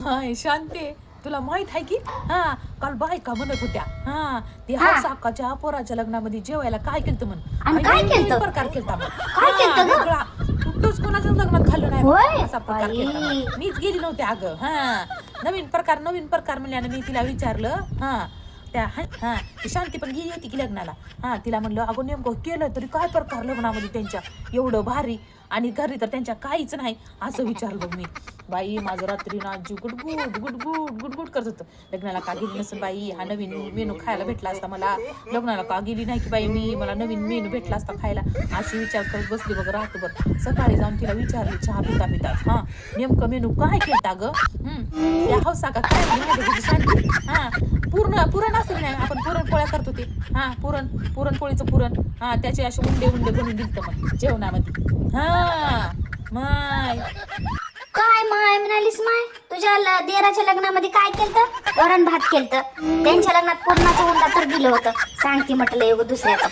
हाय शांते, तुला माहित आहे की काल बायका म्हणत होत्या ते हौस अक्काच्या पोराच्या लग्नामध्ये जेवायला काय केलं म्हण. आणि काय केलतं? प्रकार केलता म्हण. काय केलतं ग? वेगळा. कुठंच कोणाच्याच लग्नात खाल्लं नाही होय? असा प्रकार केलता म्हण. बाई. मीच गेली नव्हते अगं. नवीन प्रकार म्हणल्यानं मी तिला विचारलं. त्या ती शांती पण गेली होती की लग्नाला. तिला म्हणलं अगं नेमकं केलं तरी काय प्रकार लग्नामध्ये त्यांच्या एवढं भारी, आणि घरी तर त्यांच्या काहीच नाही असं विचारलं मी. बाई माझं रात्री ना जीव गुडगुड गुडगुड गुडगुड करत होतं. लग्नाला का गेली नसेल बाई, हा नवीन मेनू खायला भेटला असता मला. लग्नाला का गेली नाही की बाई मी, मला नवीन मेनू भेटला असता खायला, अशी विचार करत बसली बघ रात्रभर. सकाळी जाऊन तिला विचारली चहा पिता नेमकं मेनू काय केलता ग. त्या हौसा का काय तुझी शांती. पुरण असं नाही, आपण पुरणपोळ्या करतो ते पुरणपोळीचं पुरण त्याचे असे उंडे बनवून दिलतं मग जेवणामध्ये. माय काय माय म्हणालीस माय? तुझ्या देराच्या लग्नामध्ये काय केलतं? वरण भात केलतं. त्यांच्या लग्नात पुरणाचं उंडा तर दिलं होतं. सांगते म्हटलं एवढं दुसऱ्याचं.